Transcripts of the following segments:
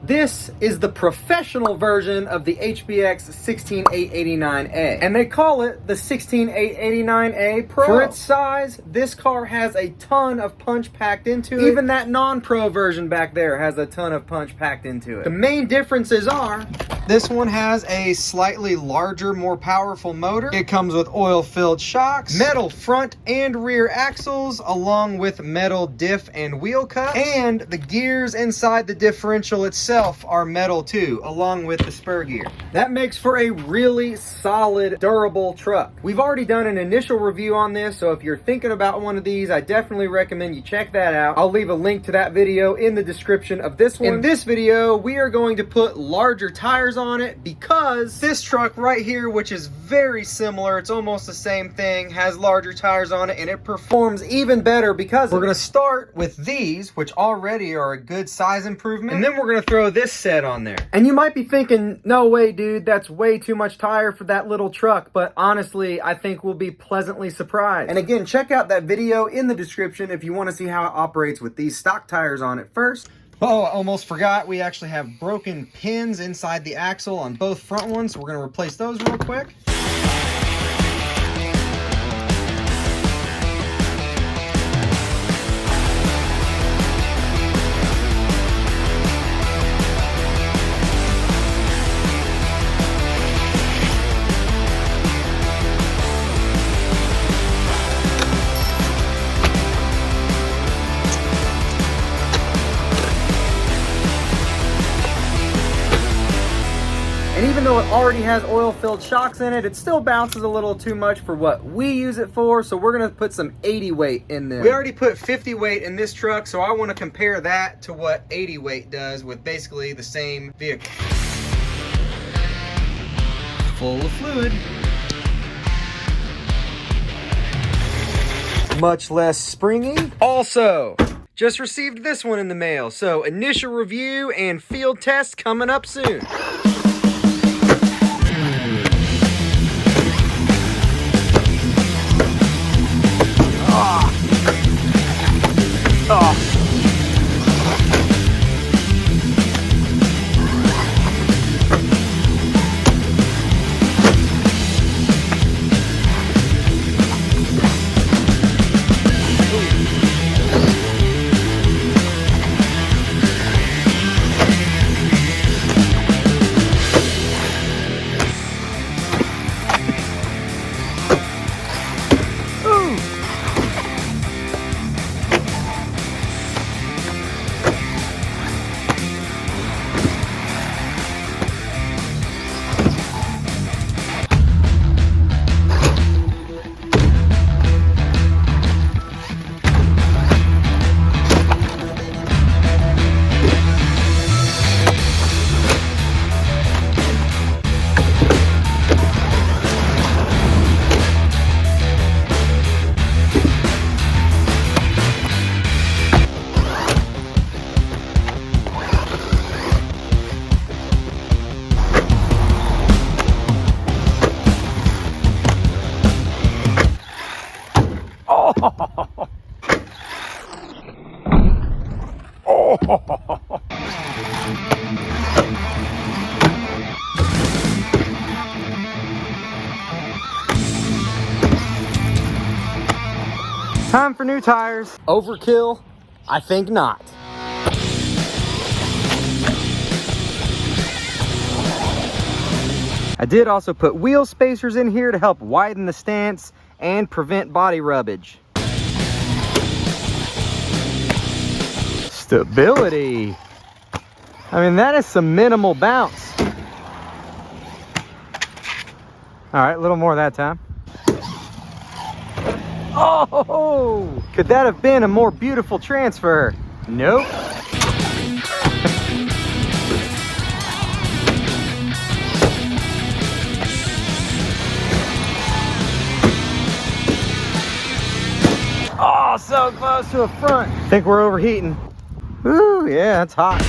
This is the professional version of the HBX 16889A, and they call it the 16889A Pro. For its size, this car has a ton of punch packed into it. Even that non-pro version back there has a ton of punch packed into it. The main differences are, this one has a slightly larger, more powerful motor. It comes with oil-filled shocks, metal front and rear axles, along with metal diff and wheel cup, and the gears inside the differential itself are metal too, along with the spur gear. That makes for a really solid, durable truck. We've already done an initial review on this, so if you're thinking about one of these, I definitely recommend you check that out. I'll leave a link to that video in the description of this one. In this video, we are going to put larger tires on it because this truck right here, which is very similar, it's almost the same thing, has larger tires on it, and it performs even better because we're going to start with these, which already are a good size improvement, and then we're going to throw this set on there. And you might be thinking, no way, dude, that's way too much tire for that little truck, but honestly, I think we'll be pleasantly surprised. And again, check out that video in the description if you want to see how it operates with these stock tires on it first. Oh, I almost forgot, we actually have broken pins inside the axle on both front ones, so we're going to replace those real quick. And even though it already has oil-filled shocks in it, it still bounces a little too much for what we use it for, so we're gonna put some 80 weight in there. We already put 50 weight in this truck, so I wanna compare that to what 80 weight does with basically the same vehicle. Full of fluid. Much less springy. Also, just received this one in the mail, so initial review and field test coming up soon. Oh. Time for new tires. Overkill? I think not. I did also put wheel spacers in here to help widen the stance and prevent body rubbage. Stability. I mean, that is some minimal bounce. All right, a little more that time. Oh, could that have been a more beautiful transfer? Nope. Oh, so close to a front. I think we're overheating. Ooh, yeah, that's hot.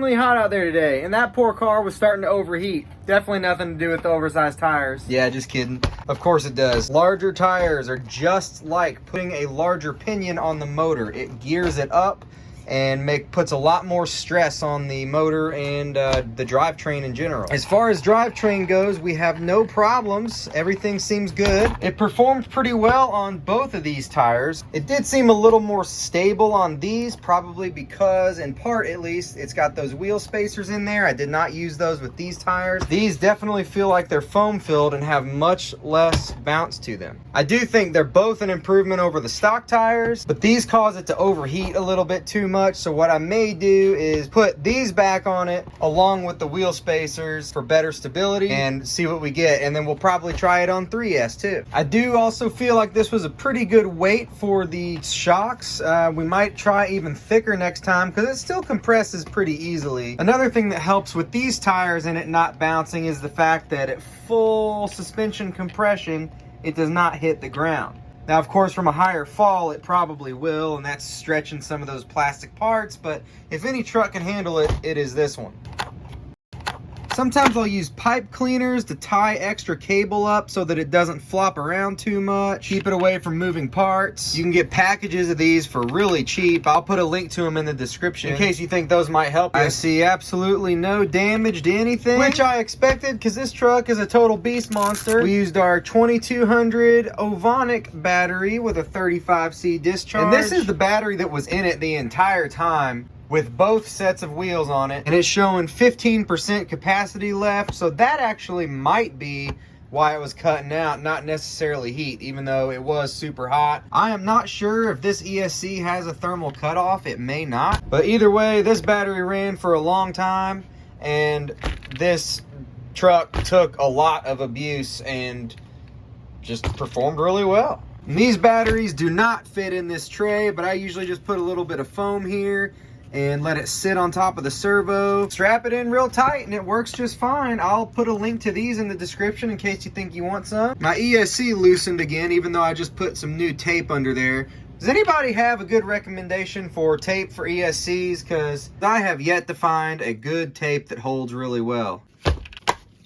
extremely hot out there today, and that poor car was starting to overheat. Definitely nothing to do with the oversized tires. Yeah, just kidding. Of course it does. Larger tires are just like putting a larger pinion on the motor. It gears it up and puts a lot more stress on the motor and the drivetrain in general. As far as drivetrain goes, we have no problems. Everything seems good. It performed pretty well on both of these tires. It did seem a little more stable on these, probably because, in part at least, it's got those wheel spacers in there. I did not use those with these tires. These definitely feel like they're foam filled and have much less bounce to them. I do think they're both an improvement over the stock tires, but these cause it to overheat a little bit too much. So what I may do is put these back on it along with the wheel spacers for better stability and see what we get. And then we'll probably try it on 3S too. I do also feel like this was a pretty good weight for the shocks. We might try even thicker next time because it still compresses pretty easily. Another thing that helps with these tires and it not bouncing is the fact that at full suspension compression, it does not hit the ground. Now, of course, from a higher fall, it probably will, and that's stretching some of those plastic parts, but if any truck can handle it, it is this one. Sometimes I'll use pipe cleaners to tie extra cable up so that it doesn't flop around too much. Keep it away from moving parts. You can get packages of these for really cheap. I'll put a link to them in the description in case you think those might help you. I see absolutely no damage to anything, which I expected because this truck is a total beast monster. We used our 2200 Ovonic battery with a 35C discharge. And this is the battery that was in it the entire time, with both sets of wheels on it, and it's showing 15% capacity left, so that actually might be why it was cutting out, not necessarily heat, even though it was super hot. I am not sure if this ESC has a thermal cutoff. It may not, but either way, this battery ran for a long time, and this truck took a lot of abuse and just performed really well. And these batteries do not fit in this tray, but I usually just put a little bit of foam here and let it sit on top of the servo. Strap it in real tight and it works just fine. I'll put a link to these in the description in case you think you want some. My ESC loosened again, even though I just put some new tape under there. Does anybody have a good recommendation for tape for ESCs? Because I have yet to find a good tape that holds really well.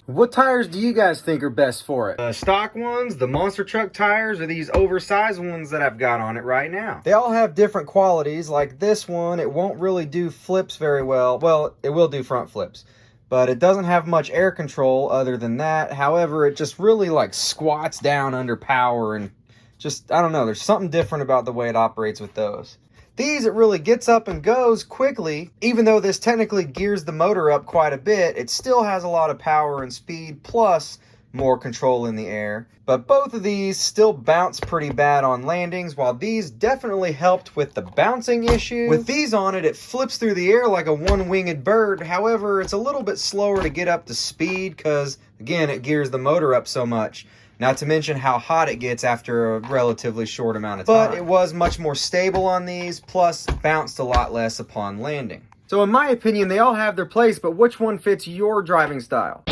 What tires do you guys think are best for it? The stock ones, the monster truck tires, or these oversized ones that I've got on it right now. They all have different qualities. Like this one, it won't really do flips very well. Well, it will do front flips, but it doesn't have much air control other than that. However, it just really like squats down under power and just, I don't know, there's something different about the way it operates with those. These, it really gets up and goes quickly. Even though this technically gears the motor up quite a bit, it still has a lot of power and speed, plus more control in the air. But both of these still bounce pretty bad on landings, while these definitely helped with the bouncing issue. With these on it, it flips through the air like a one-winged bird. However, it's a little bit slower to get up to speed because, again, it gears the motor up so much. Not to mention how hot it gets after a relatively short amount of time. But it was much more stable on these, plus bounced a lot less upon landing. So in my opinion, they all have their place, but which one fits your driving style?